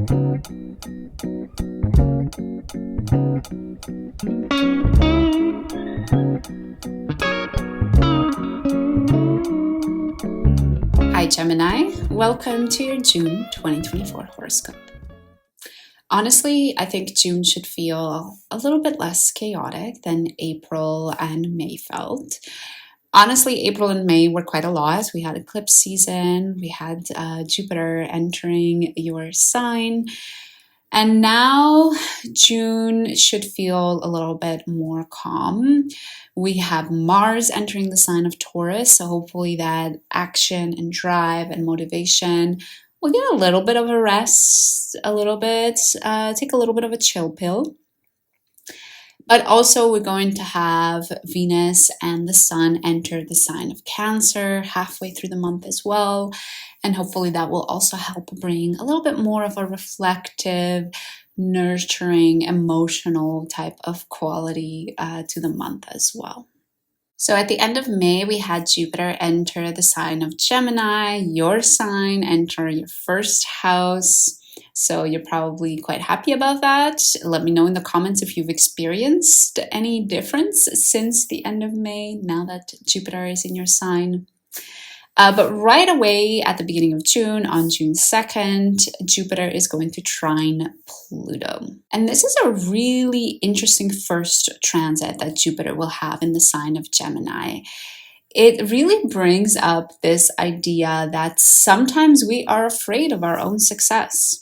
Hi Gemini, welcome to your June 2024 horoscope. Honestly, I think June should feel a little bit less chaotic than April and May felt. Honestly, April and May were quite a lot. We had eclipse season, we had Jupiter entering your sign, and now June should feel a little bit more calm. We have Mars entering the sign of Taurus, so hopefully that action and drive and motivation will get a little bit of a rest, take a little bit of a chill pill. But also we're going to have Venus and the Sun enter the sign of Cancer halfway through the month as well. And hopefully that will also help bring a little bit more of a reflective, nurturing, emotional type of quality to the month as well. So at the end of May, we had Jupiter enter the sign of Gemini, your sign, enter your first house. So you're probably quite happy about that. Let me know in the comments if you've experienced any difference since the end of May, now that Jupiter is in your sign. But right away at the beginning of June, on June 2nd, Jupiter is going to trine Pluto. And this is a really interesting first transit that Jupiter will have in the sign of Gemini. It really brings up this idea that sometimes we are afraid of our own success.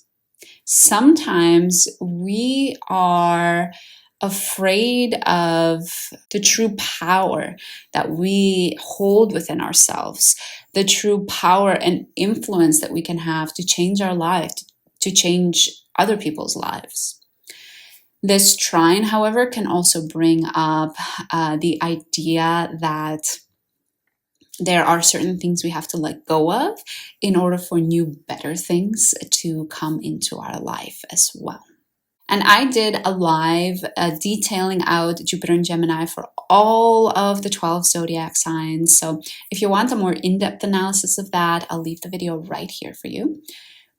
Sometimes we are afraid of the true power that we hold within ourselves, the true power and influence that we can have to change our life, to change other people's lives. This trine, however, can also bring up the idea that there are certain things we have to let go of in order for new, better things to come into our life as well. And I did a live detailing out Jupiter and Gemini for all of the 12 zodiac signs. So if you want a more in-depth analysis of that, I'll leave the video right here for you.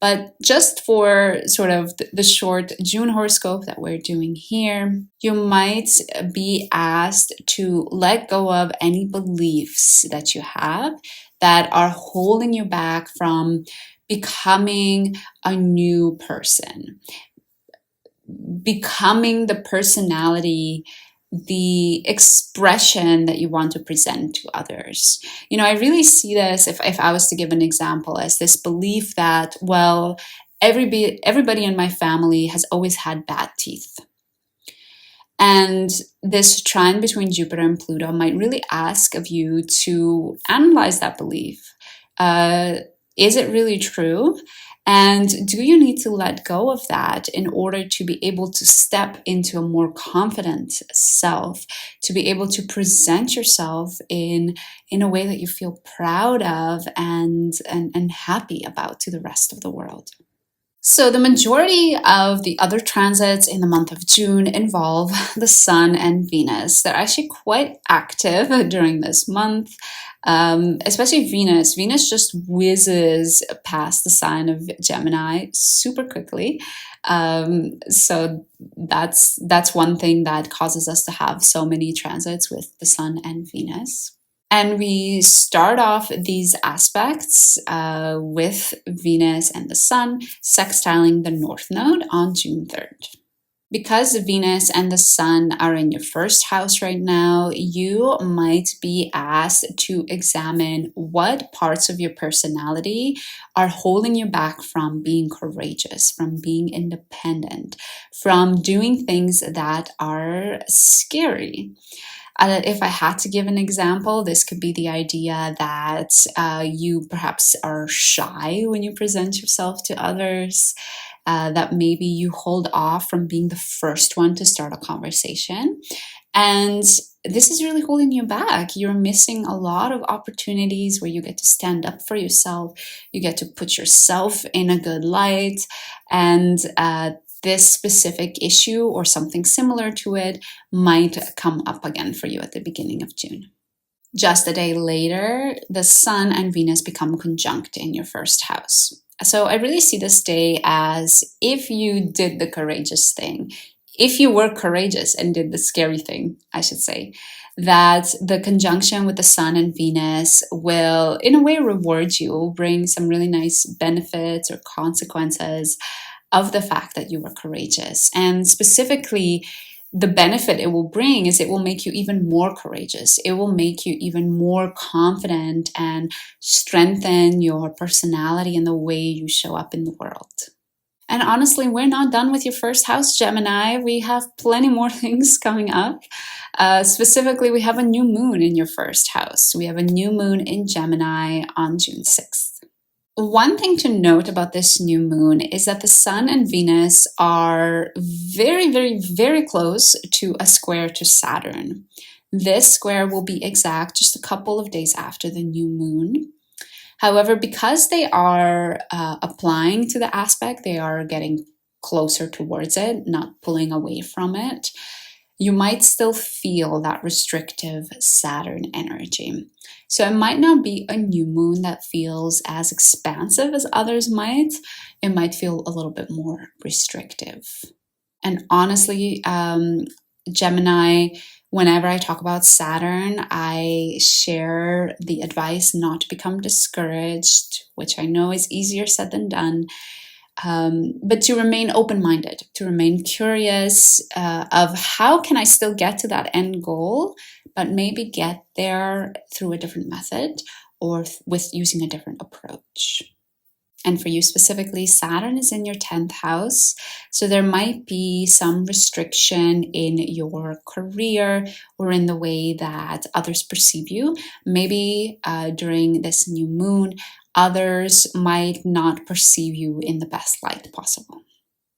But just for sort of the short June horoscope that we're doing here, you might be asked to let go of any beliefs that you have that are holding you back from becoming a new person, becoming the personality, the expression that you want to present to others. You know, I really see this, if I was to give an example, as this belief that, well, everybody in my family has always had bad teeth. And this trine between Jupiter and Pluto might really ask of you to analyze that belief. Is it really true? And do you need to let go of that in order to be able to step into a more confident self, to be able to present yourself in a way that you feel proud of and happy about to the rest of the world? So the majority of the other transits in the month of June involve the Sun and Venus. They're actually quite active during this month, especially Venus. Venus just whizzes past the sign of Gemini super quickly. So that's one thing that causes us to have so many transits with the Sun and Venus. And we start off these aspects with Venus and the Sun sextiling the North Node on June 3rd. Because Venus and the Sun are in your first house right now, you might be asked to examine what parts of your personality are holding you back from being courageous, from being independent, from doing things that are scary. If I had to give an example, this could be the idea that you perhaps are shy when you present yourself to others, that maybe you hold off from being the first one to start a conversation. And this is really holding you back. You're missing a lot of opportunities where you get to stand up for yourself. You get to put yourself in a good light. And this specific issue or something similar to it might come up again for you at the beginning of June. Just a day later, the Sun and Venus become conjunct in your first house. So I really see this day as if you did the courageous thing, if you were courageous and did the scary thing, I should say, that the conjunction with the Sun and Venus will, in a way, reward you, will bring some really nice benefits or consequences of the fact that you were courageous. And specifically, the benefit it will bring is it will make you even more courageous. It will make you even more confident and strengthen your personality and the way you show up in the world. And honestly, we're not done with your first house, Gemini. We have plenty more things coming up. Specifically, we have a new moon in your first house. We have a new moon in Gemini on June 6th. One thing to note about this new moon is that the Sun and Venus are very, very, very close to a square to Saturn. This square will be exact just a couple of days after the new moon. However, because they are applying to the aspect, they are getting closer towards it, not pulling away from it, you might still feel that restrictive Saturn energy. So it might not be a new moon that feels as expansive as others might. It might feel a little bit more restrictive. And honestly, Gemini, whenever I talk about Saturn, I share the advice not to become discouraged, which I know is easier said than done. But to remain open-minded, to remain curious of how can I still get to that end goal, but maybe get there through a different method or with using a different approach. And for you specifically, Saturn is in your 10th house. So there might be some restriction in your career or in the way that others perceive you. Maybe during this new moon, others might not perceive you in the best light possible.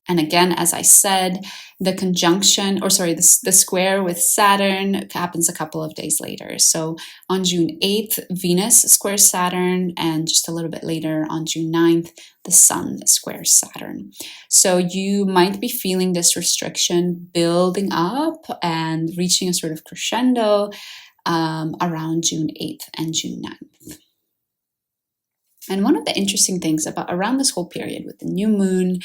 And again, as I said, the conjunction, the square with Saturn happens a couple of days later. So on June 8th, Venus squares Saturn, and just a little bit later on June 9th, the Sun squares Saturn. So you might be feeling this restriction building up and reaching a sort of crescendo around June 8th and June 9th. And one of the interesting things about around this whole period with the new moon,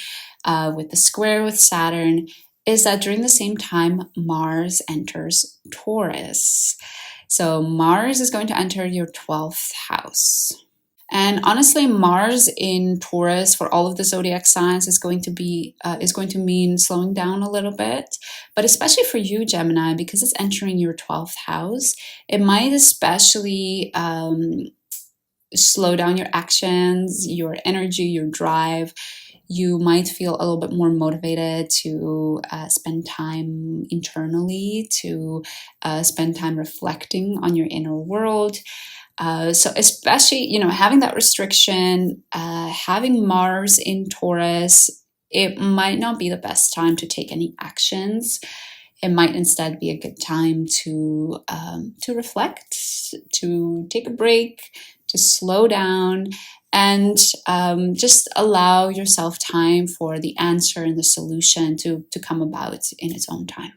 with the square with Saturn, is that during the same time, Mars enters Taurus. So Mars is going to enter your 12th house. And honestly, Mars in Taurus for all of the zodiac signs is going to mean slowing down a little bit. But especially for you, Gemini, because it's entering your 12th house, it might especially slow down your actions, your energy, your drive. You might feel a little bit more motivated to spend time internally, to spend time reflecting on your inner world. So especially, having that restriction, having Mars in Taurus, it might not be the best time to take any actions. It might instead be a good time to reflect, to take a break, to slow down, and just allow yourself time for the answer and the solution to come about in its own time.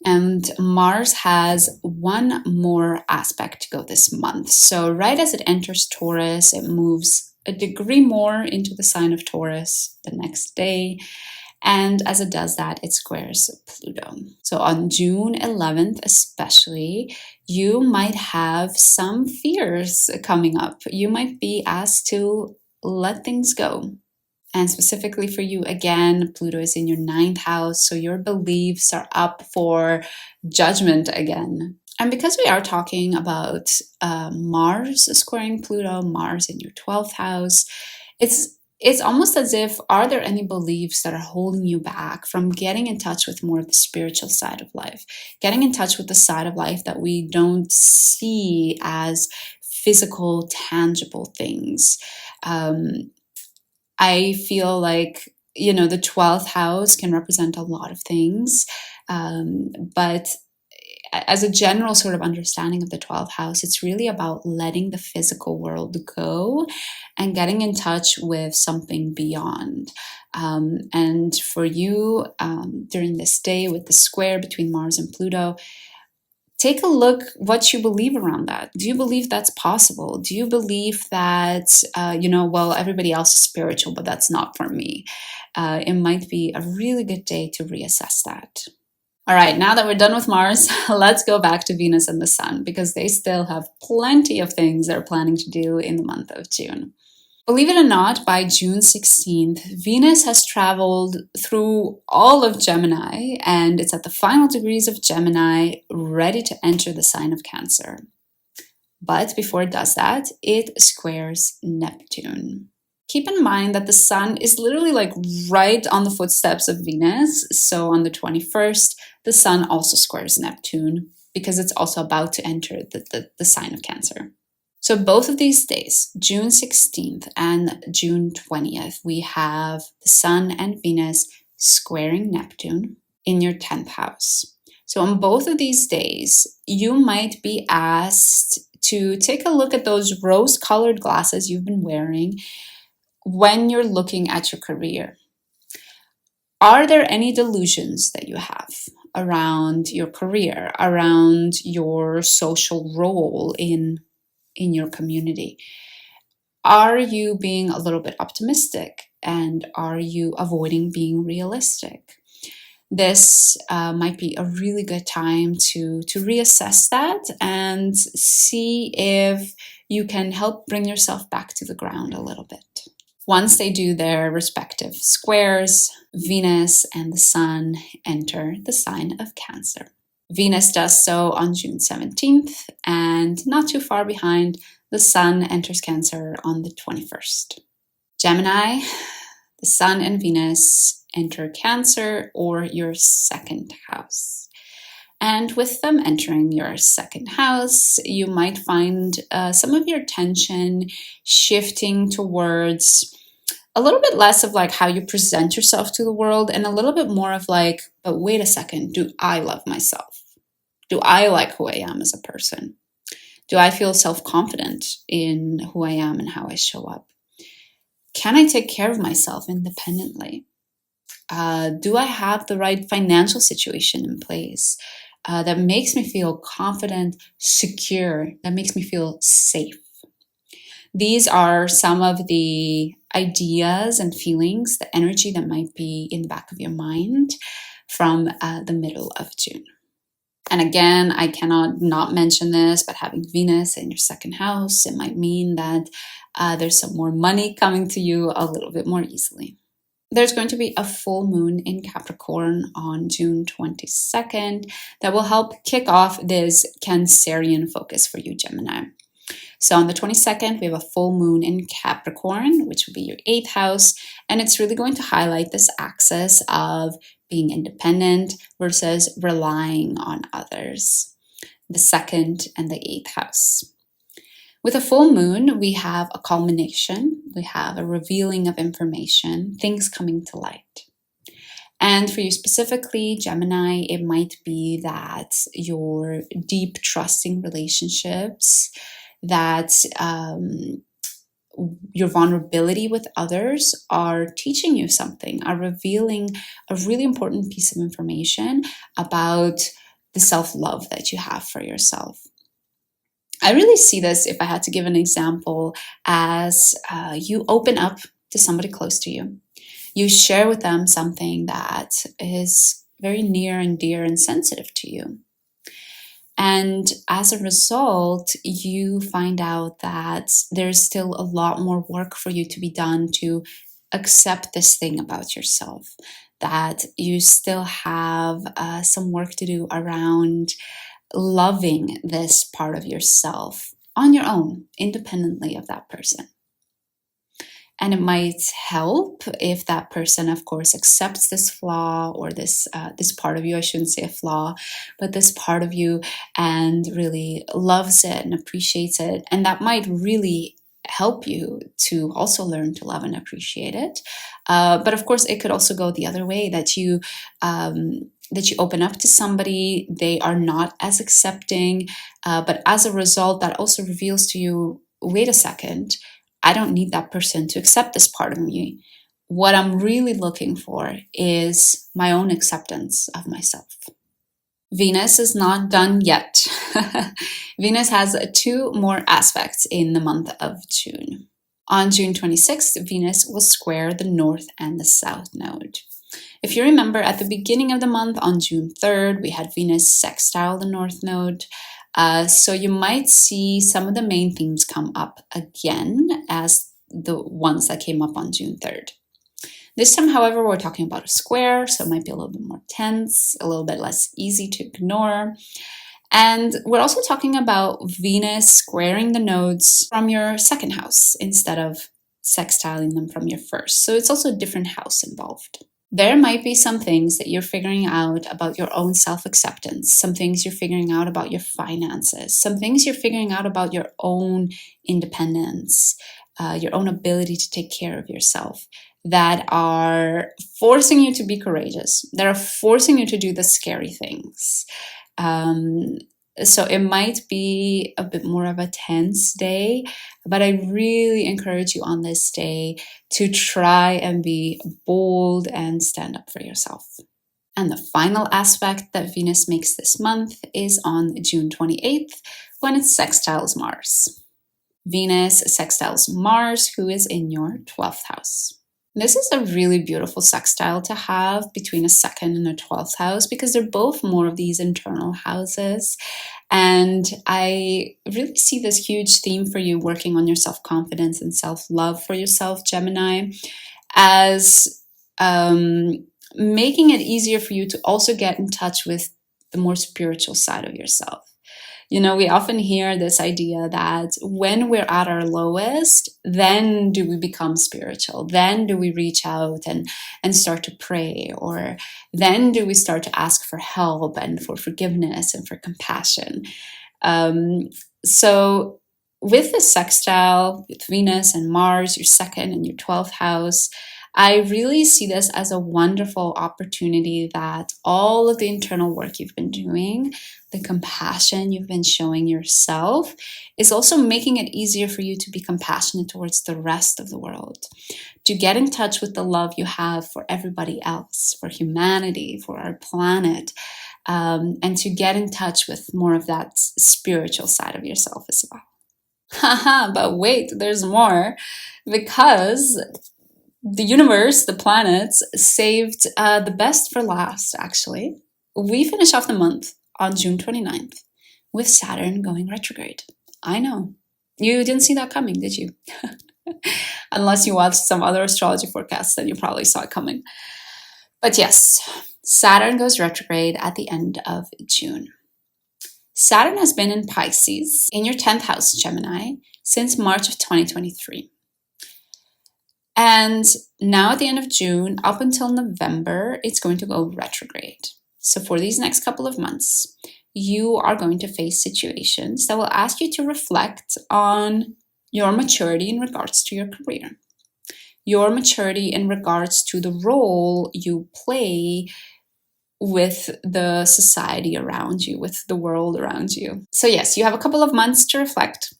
And Mars has one more aspect to go this month. So right as it enters Taurus, it moves a degree more into the sign of Taurus the next day. And as it does that, it squares Pluto. So on June 11th, especially, you might have some fears coming up. You might be asked to let things go. And specifically for you, again, Pluto is in your 9th house, so your beliefs are up for judgment again. And because we are talking about Mars squaring Pluto, Mars in your 12th house, it's almost as if, are there any beliefs that are holding you back from getting in touch with more of the spiritual side of life, getting in touch with the side of life that we don't see as physical, tangible things? I feel like, the 12th house can represent a lot of things, but as a general sort of understanding of the 12th house, it's really about letting the physical world go and getting in touch with something beyond. And for you, during this day with the square between Mars and Pluto, take a look what you believe around that. Do you believe that's possible? Do you believe that, well, everybody else is spiritual, but that's not for me? It might be a really good day to reassess that. All right, now that we're done with Mars, let's go back to Venus and the Sun, because they still have plenty of things they're planning to do in the month of June. Believe it or not, by June 16th, Venus has traveled through all of Gemini, and it's at the final degrees of Gemini, ready to enter the sign of Cancer. But before it does that, it squares Neptune. Keep in mind that the Sun is literally like right on the footsteps of Venus. So on the 21st, the Sun also squares Neptune, because it's also about to enter the sign of Cancer. So both of these days, June 16th and June 20th, we have the Sun and Venus squaring Neptune in your 10th house. So on both of these days, you might be asked to take a look at those rose-colored glasses you've been wearing when you're looking at your career. Are there any delusions that you have around your career, around your social role in your community? Are you being a little bit optimistic, and are you avoiding being realistic? This might be a really good time to reassess that and see if you can help bring yourself back to the ground a little bit. Once they do their respective squares, Venus and the Sun enter the sign of Cancer. Venus does so on June 17th, and not too far behind, the Sun enters Cancer on the 21st. Gemini, the Sun and Venus enter Cancer, or your second house. And with them entering your second house, you might find some of your attention shifting towards a little bit less of like how you present yourself to the world, and a little bit more of like, but wait a second, do I love myself? Do I like who I am as a person? Do I feel self-confident in who I am and how I show up? Can I take care of myself independently? Do I have the right financial situation in place that makes me feel confident, secure, that makes me feel safe? These are some of the ideas and feelings, the energy that might be in the back of your mind from the middle of June. And again, I cannot not mention this, but having Venus in your second house, it might mean that there's some more money coming to you a little bit more easily. There's going to be a full moon in Capricorn on June 22nd that will help kick off this Cancerian focus for you, Gemini. So on the 22nd, we have a full moon in Capricorn, which will be your 8th house. And it's really going to highlight this axis of being independent versus relying on others, the 2nd and the 8th house. With a full moon, we have a culmination, we have a revealing of information, things coming to light. And for you specifically, Gemini, it might be that your deep trusting relationships, that your vulnerability with others are teaching you something, are revealing a really important piece of information about the self-love that you have for yourself. I really see this, if I had to give an example, as you open up to somebody close to you. You share with them something that is very near and dear and sensitive to you. And as a result, you find out that there's still a lot more work for you to be done to accept this thing about yourself, that you still have some work to do around loving this part of yourself on your own, independently of that person. And it might help if that person, of course, accepts this flaw, or this part of you, I shouldn't say a flaw, but this part of you, and really loves it and appreciates it. And that might really help you to also learn to love and appreciate it. But of course, it could also go the other way, that you open up to somebody, they are not as accepting, but as a result, that also reveals to you, wait a second, I don't need that person to accept this part of me. What I'm really looking for is my own acceptance of myself. Venus is not done yet. Venus has 2 more aspects in the month of June. On June 26th, Venus will square the North and the South node. If you remember, at the beginning of the month, on June 3rd, we had Venus sextile the North node. So you might see some of the main themes come up again as the ones that came up on June 3rd. This time, however, we're talking about a square, so it might be a little bit more tense, a little bit less easy to ignore. And we're also talking about Venus squaring the nodes from your second house instead of sextiling them from your first. So it's also a different house involved. There might be some things that you're figuring out about your own self-acceptance, some things you're figuring out about your finances, some things you're figuring out about your own independence, your own ability to take care of yourself, that are forcing you to be courageous, that are forcing you to do the scary things. So it might be a bit more of a tense day, but I really encourage you on this day to try and be bold and stand up for yourself. And the final aspect that Venus makes this month is on June 28th, when it sextiles Mars. Venus sextiles Mars, who is in your 12th house. This is a really beautiful sextile to have between a second and a 12th house because they're both more of these internal houses. And I really see this huge theme for you working on your self-confidence and self-love for yourself, Gemini, as making it easier for you to also get in touch with the more spiritual side of yourself. You know, we often hear this idea that when we're at our lowest, then do we become spiritual. Then do we reach out and start to pray, or then do we start to ask for help and for forgiveness and for compassion. So with the sextile, with Venus and Mars, your second and your 12th house, I really see this as a wonderful opportunity that all of the internal work you've been doing, the compassion you've been showing yourself, is also making it easier for you to be compassionate towards the rest of the world, to get in touch with the love you have for everybody else, for humanity, for our planet, and to get in touch with more of that spiritual side of yourself as well. Haha, but wait, there's more, because the universe, the planets, saved the best for last, actually. We finish off the month on June 29th with Saturn going retrograde. I know. You didn't see that coming, did you? Unless you watched some other astrology forecasts, then you probably saw it coming. But yes, Saturn goes retrograde at the end of June. Saturn has been in Pisces, in your 10th house, Gemini, since March of 2023. And now at the end of June, up until November, it's going to go retrograde. So for these next couple of months, you are going to face situations that will ask you to reflect on your maturity in regards to your career, your maturity in regards to the role you play with the society around you, with the world around you. So yes, you have a couple of months to reflect.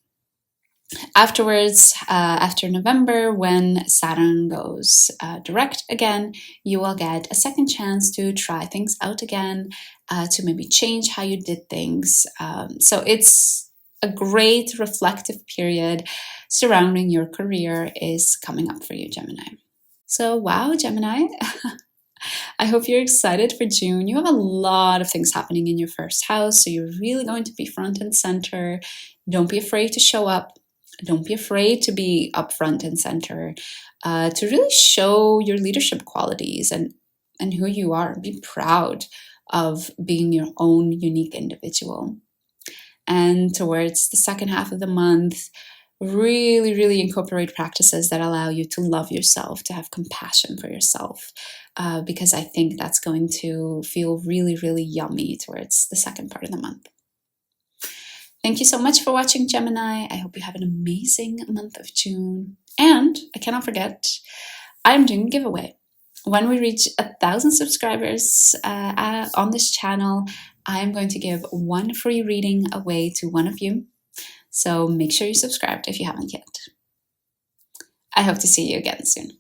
Afterwards, after November, when Saturn goes direct again, you will get a second chance to try things out again, to maybe change how you did things. So it's a great reflective period surrounding your career is coming up for you, Gemini. So wow, Gemini. I hope you're excited for June. You have a lot of things happening in your first house, so you're really going to be front and center. Don't be afraid to show up. Don't be afraid to be up front and center, to really show your leadership qualities and who you are. Be proud of being your own unique individual. And towards the second half of the month, really, really incorporate practices that allow you to love yourself, to have compassion for yourself, because I think that's going to feel really, really yummy towards the second part of the month. Thank you so much for watching, Gemini. I hope you have an amazing month of June. And I cannot forget, I'm doing a giveaway. When we reach 1,000 subscribers on this channel, I'm going to give one free reading away to one of you. So make sure you subscribed if you haven't yet. I hope to see you again soon.